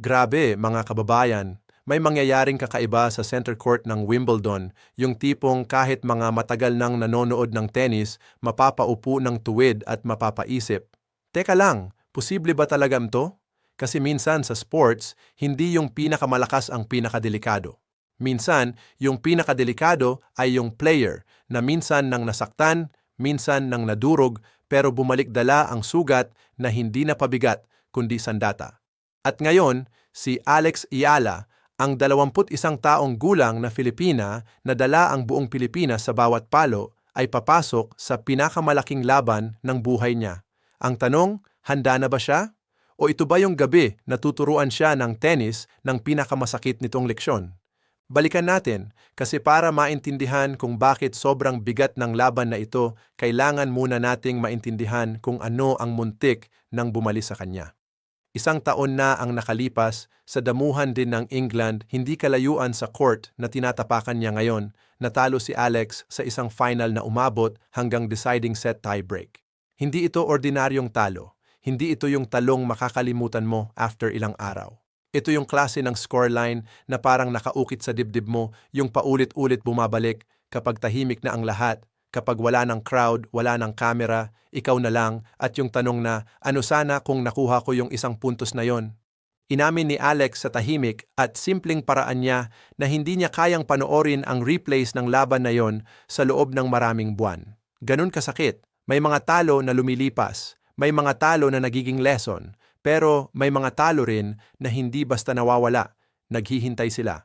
Grabe, mga kababayan, may mangyayaring kakaiba sa center court ng Wimbledon, yung tipong kahit mga matagal nang nanonood ng tennis, mapapaupo ng tuwid at mapapaisip. Teka lang, posible ba talaga ito? Kasi minsan sa sports, hindi yung pinakamalakas ang pinakadelikado. Minsan, yung pinakadelikado ay yung player na minsan nang nasaktan, minsan nang nadurog, pero bumalik dala ang sugat na hindi na pabigat kundi sandata. At ngayon, si Alex Ayala, ang 21 taong gulang na Filipina na dala ang buong Pilipinas sa bawat palo, ay papasok sa pinakamalaking laban ng buhay niya. Ang tanong, handa na ba siya? O ito ba yung gabi na tuturuan siya ng tennis ng pinakamasakit nitong leksyon? Balikan natin, kasi para maintindihan kung bakit sobrang bigat ng laban na ito, kailangan muna nating maintindihan kung ano ang muntik nang bumali sa kanya. 1 taon na ang nakalipas, sa damuhan din ng England, hindi kalayuan sa court na tinatapakan niya ngayon, natalo si Alex sa isang final na umabot hanggang deciding set tiebreak. Hindi ito ordinaryong talo. Hindi ito yung talong makakalimutan mo after ilang araw. Ito yung klase ng scoreline na parang nakaukit sa dibdib mo, yung paulit-ulit bumabalik kapag tahimik na ang lahat, kapag wala ng crowd, wala ng camera, ikaw na lang, at yung tanong na, ano sana kung nakuha ko yung 1 puntos na yon? Inamin ni Alex sa tahimik at simpleng paraan niya na hindi niya kayang panoorin ang replays ng laban na yon sa loob ng maraming buwan. Ganun kasakit. May mga talo na lumilipas, may mga talo na nagiging lesson, pero may mga talo rin na hindi basta nawawala, naghihintay sila.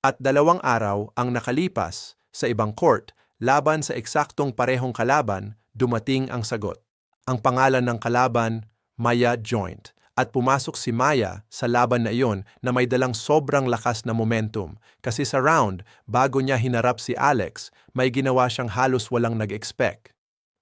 At 2 araw ang nakalipas sa ibang court, laban sa eksaktong parehong kalaban, dumating ang sagot. Ang pangalan ng kalaban, Maya Joint. At pumasok si Maya sa laban na iyon na may dalang sobrang lakas na momentum. Kasi sa round, bago niya hinarap si Alex, may ginawa siyang halos walang nag-expect.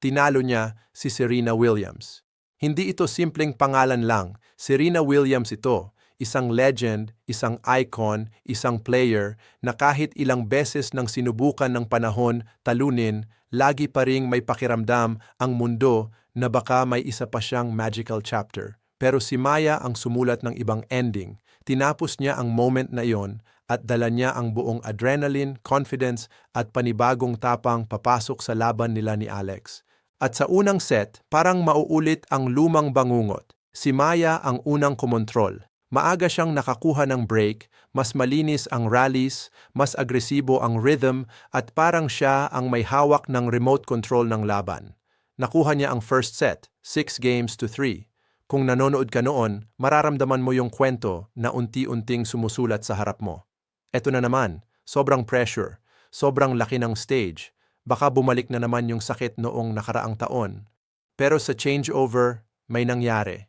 Tinalo niya si Serena Williams. Hindi ito simpleng pangalan lang. Serena Williams ito. Isang legend, isang icon, isang player na kahit ilang beses nang sinubukan ng panahon talunin, lagi pa ring may pakiramdam ang mundo na baka may isa pa siyang magical chapter. Pero si Maya ang sumulat ng ibang ending. Tinapos niya ang moment na iyon at dala niya ang buong adrenaline, confidence at panibagong tapang papasok sa laban nila ni Alex. At sa unang set, parang mauulit ang lumang bangungot. Si Maya ang unang kumontrol. Maaga siyang nakakuha ng break, mas malinis ang rallies, mas agresibo ang rhythm, at parang siya ang may hawak ng remote control ng laban. Nakuha niya ang first set, 6-3. Kung nanonood ka noon, mararamdaman mo yung kwento na unti-unting sumusulat sa harap mo. Eto na naman, sobrang pressure, sobrang laki ng stage, baka bumalik na naman yung sakit noong nakaraang taon. Pero sa changeover, may nangyari.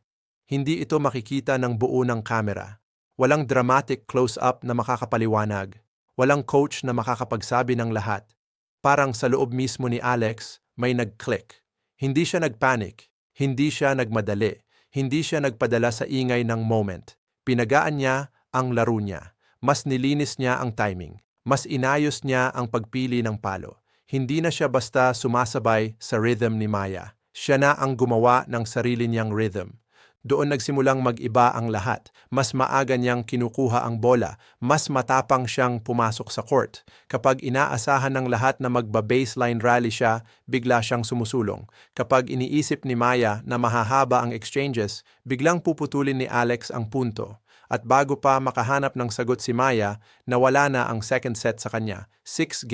Hindi ito makikita ng buo ng kamera. Walang dramatic close-up na makakapaliwanag. Walang coach na makakapagsabi ng lahat. Parang sa loob mismo ni Alex, may nag-click. Hindi siya nagpanic. Hindi siya nagmadali. Hindi siya nagpadala sa ingay ng moment. Pinagaan niya ang laro niya. Mas nilinis niya ang timing. Mas inayos niya ang pagpili ng palo. Hindi na siya basta sumasabay sa rhythm ni Maya. Siya na ang gumawa ng sarili niyang rhythm. Doon nagsimulang mag-iba ang lahat. Mas maaga niyang kinukuha ang bola. Mas matapang siyang pumasok sa court. Kapag inaasahan ng lahat na magba-baseline rally siya, bigla siyang sumusulong. Kapag iniisip ni Maya na mahahaba ang exchanges, biglang puputulin ni Alex ang punto. At bago pa makahanap ng sagot si Maya, nawala na ang second set sa kanya, 6-2.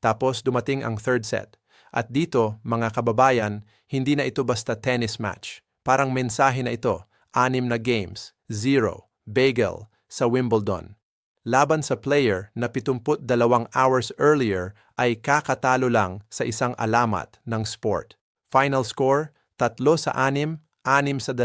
Tapos dumating ang third set. At dito, mga kababayan, hindi na ito basta tennis match. Parang mensahe na ito, 6 na games, 0, bagel, sa Wimbledon. Laban sa player na 72 hours earlier ay kakatalo lang sa isang alamat ng sport. Final score, 3-6, 6-2,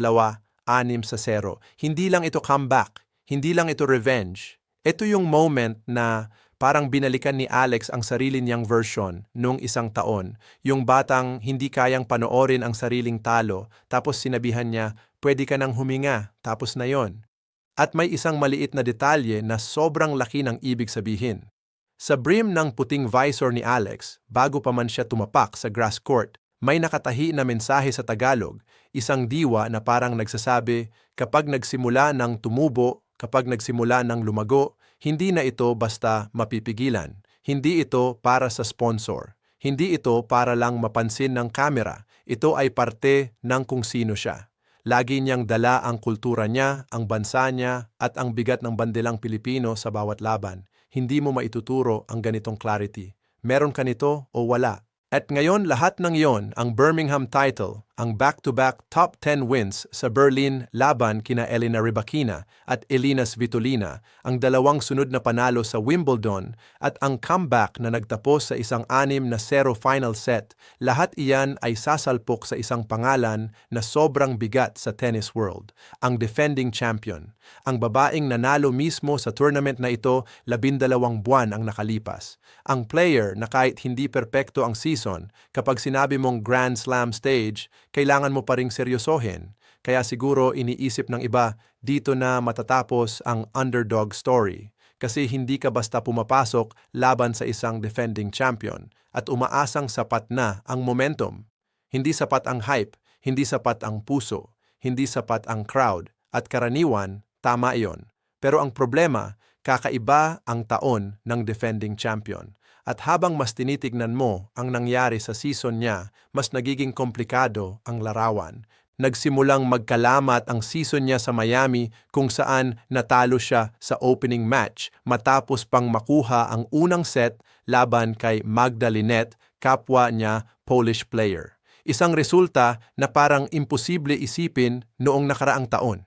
6-0. Hindi lang ito comeback, hindi lang ito revenge. Ito yung moment na parang binalikan ni Alex ang sarili niyang version noong 1 taon. Yung batang hindi kayang panoorin ang sariling talo, tapos sinabihan niya, pwede ka nang huminga, tapos na yon. At may isang maliit na detalye na sobrang laki ng ibig sabihin. Sa brim ng puting visor ni Alex, bago pa man siya tumapak sa grass court, May nakatahi na mensahe sa Tagalog, isang diwa na parang nagsasabi, kapag nagsimula ng tumubo, kapag nagsimula ng lumago, hindi na ito basta mapipigilan. Hindi ito para sa sponsor. Hindi ito para lang mapansin ng kamera. Ito ay parte ng kung sino siya. Lagi niyang dala ang kultura niya, ang bansa niya, at ang bigat ng bandilang Pilipino sa bawat laban. Hindi mo maituturo ang ganitong clarity. Meron ka nito o wala. At ngayon lahat ng iyon, ang Birmingham title, ang back-to-back top 10 wins sa Berlin laban kina Elena Rybakina at Elina Svitolina, ang dalawang sunod na panalo sa Wimbledon at ang comeback na nagtapos sa isang 6-0 final set, lahat iyan ay sasalpok sa isang pangalan na sobrang bigat sa tennis world, ang defending champion. Ang babaeng nanalo mismo sa tournament na ito 12 buwan ang nakalipas. Ang player na kahit hindi perpekto ang season, kapag sinabi mong Grand Slam stage, kailangan mo pa ring seryosohin. Kaya siguro iniisip ng iba, dito na matatapos ang underdog story. Kasi hindi ka basta pumapasok laban sa isang defending champion at umaasang sapat na ang momentum. Hindi sapat ang hype, hindi sapat ang puso, hindi sapat ang crowd, at karaniwan, tama iyon. Pero ang problema, kakaiba ang taon ng defending champion. At habang mas tinitignan mo ang nangyari sa season niya, mas nagiging komplikado ang larawan. Nagsimulang magkalamat ang season niya sa Miami kung saan natalo siya sa opening match matapos pang makuha ang unang set laban kay Magda Linette, kapwa niya Polish player. Isang resulta na parang imposible isipin noong nakaraang taon.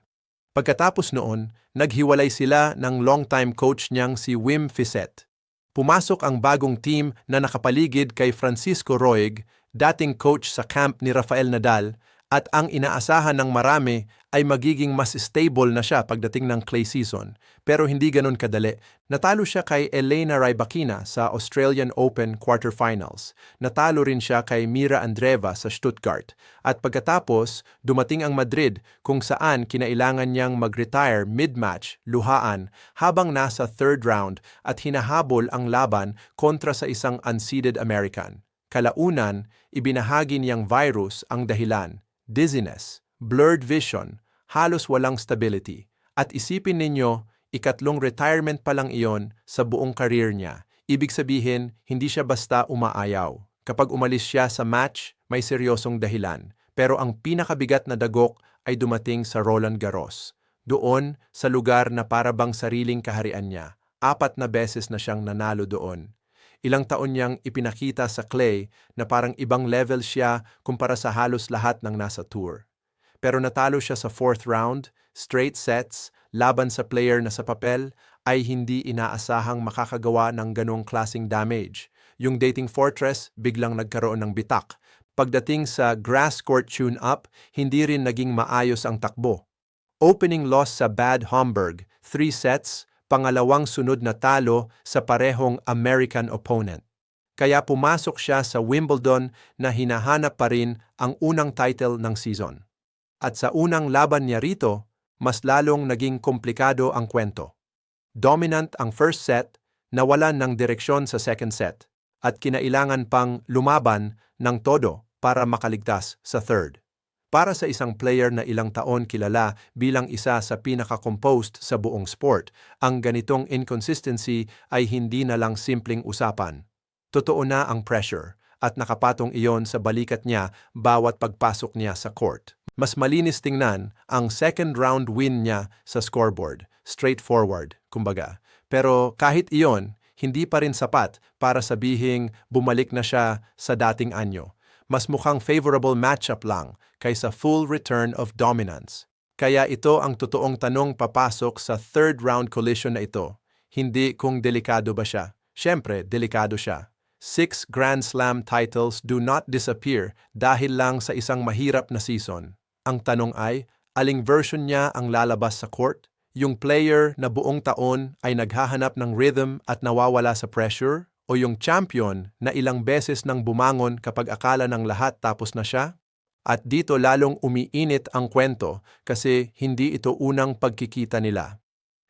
Pagkatapos noon, naghiwalay sila ng longtime coach niyang si Wim Fissette. Pumasok ang bagong team na nakapaligid kay Francisco Roig, dating coach sa camp ni Rafael Nadal, at ang inaasahan ng marami ay magiging mas stable na siya pagdating ng clay season. Pero hindi ganun kadali. Natalo siya kay Elena Rybakina sa Australian Open quarterfinals. Natalo rin siya kay Mira Andreeva sa Stuttgart. At pagkatapos, dumating ang Madrid kung saan kinailangan niyang mag-retire mid-match, luhaan, habang nasa third round at hinahabol ang laban kontra sa isang unseeded American. Kalaunan, ibinahagi niyang virus ang dahilan. Dizziness, blurred vision, halos walang stability. At isipin ninyo, ikatlong retirement pa lang iyon sa buong career niya. Ibig sabihin, hindi siya basta umaayaw. Kapag umalis siya sa match, may seryosong dahilan. Pero ang pinakabigat na dagok ay dumating sa Roland Garros. Doon, sa lugar na parabang sariling kaharian niya. 4 na beses na siyang nanalo doon. Ilang taon niyang ipinakita sa clay na parang ibang level siya kumpara sa halos lahat ng nasa tour. Pero natalo siya sa 4th round, straight sets, laban sa player na sa papel ay hindi inaasahang makakagawa ng ganong klasing damage. Yung dating fortress biglang nagkaroon ng bitak. Pagdating sa grass court tune-up, hindi rin naging maayos ang takbo. Opening loss sa Bad Homburg, 3 sets, pangalawang sunod na talo sa parehong American opponent. Kaya pumasok siya sa Wimbledon na hinahanap pa rin ang unang title ng season. At sa unang laban niya rito, mas lalong naging komplikado ang kwento. Dominant ang first set, nawalan ng direksyon sa second set, at kinailangan pang lumaban ng todo para makaligtas sa third. Para sa isang player na ilang taon kilala bilang isa sa pinaka-composed sa buong sport, ang ganitong inconsistency ay hindi na lang simpleng usapan. Totoo na ang pressure at nakapatong iyon sa balikat niya bawat pagpasok niya sa court. Mas malinis tingnan ang second round win niya sa scoreboard, straightforward, kumbaga. Pero kahit iyon, hindi pa rin sapat para sabihing bumalik na siya sa dating anyo. Mas mukhang favorable matchup lang kaysa full return of dominance. Kaya ito ang totoong tanong papasok sa third round collision na ito. Hindi kung delikado ba siya. Siyempre, delikado siya. 6 Grand Slam titles do not disappear dahil lang sa isang mahirap na season. Ang tanong ay, aling version niya ang lalabas sa court? Yung player na buong taon ay naghahanap ng rhythm at nawawala sa pressure? O yung champion na ilang beses nang bumangon kapag akala ng lahat tapos na siya? At dito lalong umiinit ang kwento kasi hindi ito unang pagkikita nila.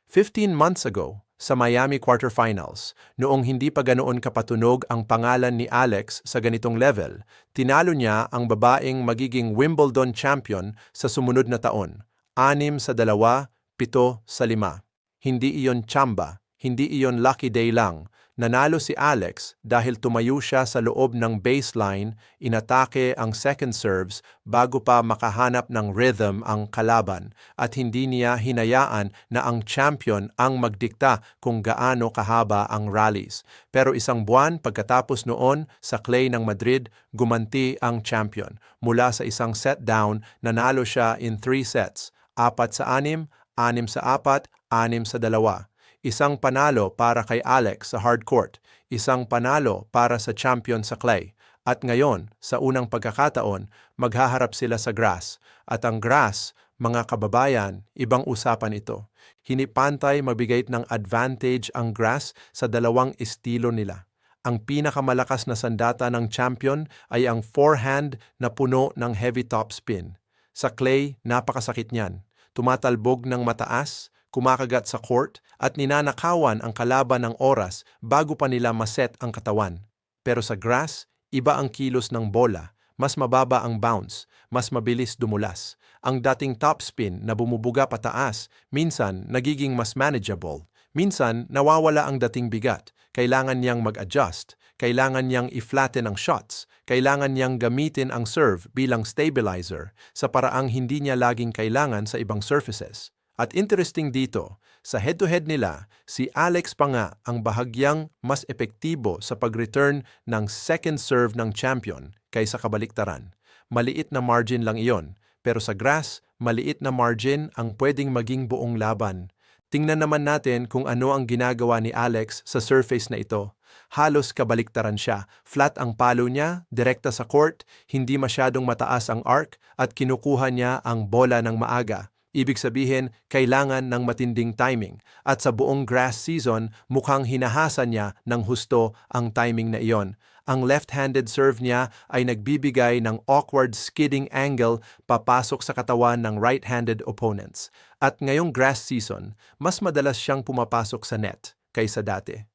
15 months ago, sa Miami quarterfinals. Noong hindi pa ganoon kapatunog ang pangalan ni Alex sa ganitong level, tinalo niya ang babaeng magiging Wimbledon champion sa sumunod na taon. 6-2, 7-5. Hindi iyon tsamba, hindi iyon lucky day lang. Nanalo si Alex dahil tumayo siya sa loob ng baseline, inatake ang second serves bago pa makahanap ng rhythm ang kalaban at hindi niya hinayaan na ang champion ang magdikta kung gaano kahaba ang rallies. Pero isang buwan pagkatapos noon sa clay ng Madrid, gumanti ang champion. Mula sa isang set down, nanalo siya in 3 sets, 4-6, 6-4, 6-2. Isang panalo para kay Alex sa hard court, isang panalo para sa champion sa clay. At ngayon, sa unang pagkakataon, maghaharap sila sa grass. At ang grass, mga kababayan, ibang usapan ito. Hinipantay magbigay ng advantage ang grass sa dalawang estilo nila. Ang pinakamalakas na sandata ng champion ay ang forehand na puno ng heavy topspin. Sa clay, napakasakit niyan. Tumatalbog ng mataas, kumakagat sa court at ninanakawan ang kalaban ng oras bago pa nila maset ang katawan. Pero sa grass, iba ang kilos ng bola, mas mababa ang bounce, mas mabilis dumulas. Ang dating topspin na bumubuga pataas, minsan nagiging mas manageable. Minsan nawawala ang dating bigat, kailangan niyang mag-adjust, kailangan niyang i-flatten ang shots, kailangan niyang gamitin ang serve bilang stabilizer sa paraang hindi niya laging kailangan sa ibang surfaces. At interesting dito, sa head-to-head nila, si Alex pa nga ang bahagyang mas epektibo sa pag-return ng second serve ng champion kaysa kabaliktaran. Maliit na margin lang iyon, pero sa grass, maliit na margin ang pwedeng maging buong laban. Tingnan naman natin kung ano ang ginagawa ni Alex sa surface na ito. Halos kabaliktaran siya. Flat ang palo niya, direkta sa court, hindi masyadong mataas ang arc at kinukuha niya ang bola ng maaga. Ibig sabihin, kailangan ng matinding timing. At sa buong grass season, mukhang hinahasa niya ng husto ang timing na iyon. Ang left-handed serve niya ay nagbibigay ng awkward skidding angle papasok sa katawan ng right-handed opponents. At ngayong grass season, mas madalas siyang pumapasok sa net kaysa dati.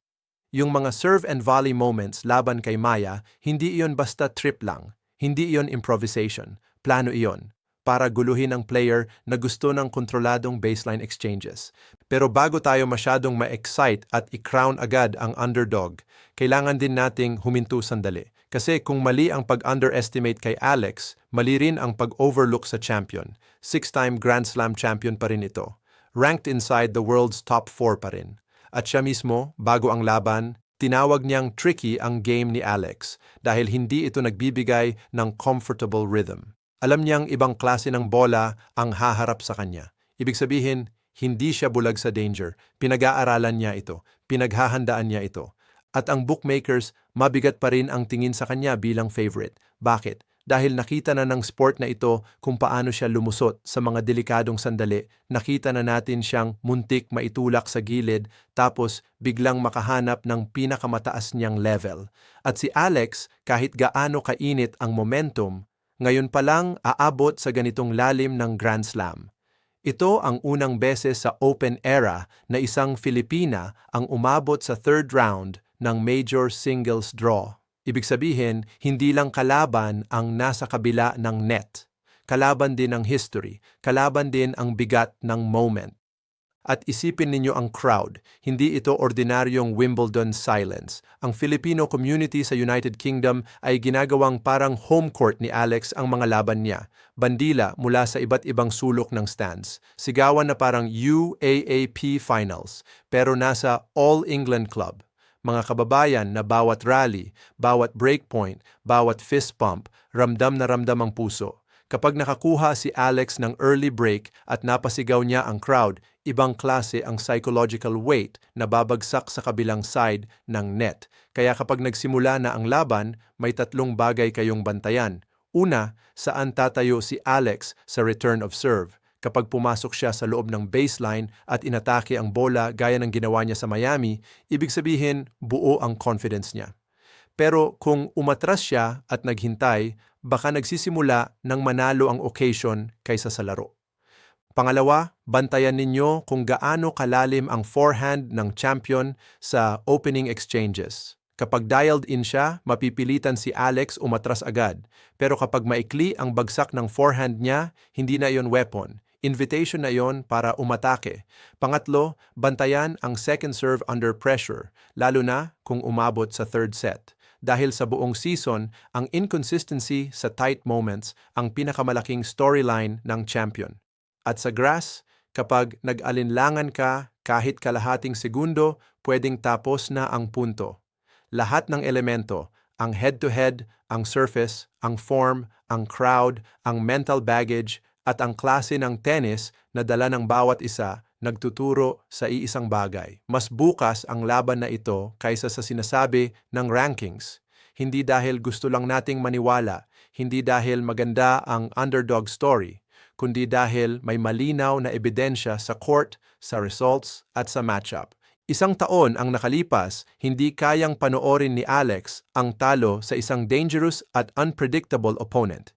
Yung mga serve and volley moments laban kay Maya, hindi iyon basta trip lang. Hindi iyon improvisation. Plano iyon para guluhin ang player na gusto ng kontroladong baseline exchanges. Pero bago tayo masyadong ma-excite at i-crown agad ang underdog, kailangan din nating huminto sandali. Kasi kung mali ang pag-underestimate kay Alex, mali rin ang pag-overlook sa champion. 6-time Grand Slam champion pa rin ito. Ranked inside the world's top 4 pa rin. At siya mismo, bago ang laban, tinawag niyang tricky ang game ni Alex dahil hindi ito nagbibigay ng comfortable rhythm. Alam niyang ibang klase ng bola ang haharap sa kanya. Ibig sabihin, hindi siya bulag sa danger. Pinag-aaralan niya ito. Pinaghahandaan niya ito. At ang bookmakers, mabigat pa rin ang tingin sa kanya bilang favorite. Bakit? Dahil nakita na ng sport na ito kung paano siya lumusot sa mga delikadong sandali. Nakita na natin siyang muntik maitulak sa gilid tapos biglang makahanap ng pinakamataas niyang level. At si Alex, kahit gaano kainit ang momentum, ngayon pa lang aabot sa ganitong lalim ng Grand Slam. Ito ang unang beses sa Open era na isang Filipina ang umabot sa third round ng major singles draw. Ibig sabihin, hindi lang kalaban ang nasa kabila ng net. Kalaban din ang history, kalaban din ang bigat ng moment. At isipin ninyo ang crowd, hindi ito ordinaryong Wimbledon silence. Ang Filipino community sa United Kingdom ay ginagawang parang home court ni Alex ang mga laban niya. Bandila mula sa iba't ibang sulok ng stands. Sigawan na parang UAAP Finals, pero nasa All England Club. Mga kababayan na bawat rally, bawat breakpoint, bawat fist pump, ramdam na ramdam ang puso. Kapag nakakuha si Alex ng early break at napasigaw niya ang crowd, ibang klase ang psychological weight na babagsak sa kabilang side ng net. Kaya kapag nagsimula na ang laban, may 3 bagay kayong bantayan. Una, saan tatayo si Alex sa return of serve? Kapag pumasok siya sa loob ng baseline at inatake ang bola gaya ng ginawa niya sa Miami, ibig sabihin buo ang confidence niya. Pero kung umatras siya at naghintay, baka nagsisimula ng manalo ang occasion kaysa sa laro. Pangalawa, bantayan ninyo kung gaano kalalim ang forehand ng champion sa opening exchanges. Kapag dialed in siya, mapipilitan si Alex umatras agad. Pero kapag maikli ang bagsak ng forehand niya, hindi na yon weapon. Invitation na yon para umatake. Pangatlo, bantayan ang second serve under pressure, lalo na kung umabot sa third set. Dahil sa buong season, ang inconsistency sa tight moments ang pinakamalaking storyline ng champion. At sa grass, kapag nag-alinlangan ka kahit kalahating segundo, pwedeng tapos na ang punto. Lahat ng elemento, ang head-to-head, ang surface, ang form, ang crowd, ang mental baggage, at ang klase ng tennis na dala ng bawat isa, nagtuturo sa iisang bagay. Mas bukas ang laban na ito kaysa sa sinasabi ng rankings. Hindi dahil gusto lang nating maniwala, hindi dahil maganda ang underdog story, kundi dahil may malinaw na ebidensya sa court, sa results, at sa matchup. Isang taon ang nakalipas, hindi kayang panoorin ni Alex ang talo sa isang dangerous at unpredictable opponent.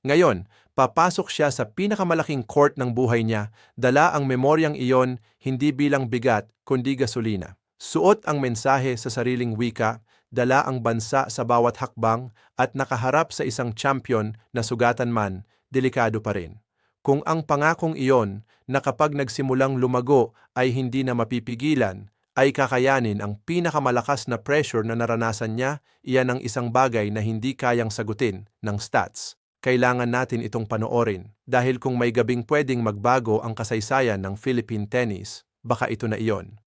Ngayon, papasok siya sa pinakamalaking court ng buhay niya, dala ang memoryang iyon hindi bilang bigat kundi gasolina. Suot ang mensahe sa sariling wika, dala ang bansa sa bawat hakbang, at nakaharap sa isang champion na sugatan man, delikado pa rin. Kung ang pangakong iyon na kapag nagsimulang lumago ay hindi na mapipigilan, ay kakayanin ang pinakamalakas na pressure na naranasan niya, iyan ang isang bagay na hindi kayang sagutin ng stats. Kailangan natin itong panoorin dahil kung may gabing pwedeng magbago ang kasaysayan ng Philippine tennis, baka ito na iyon.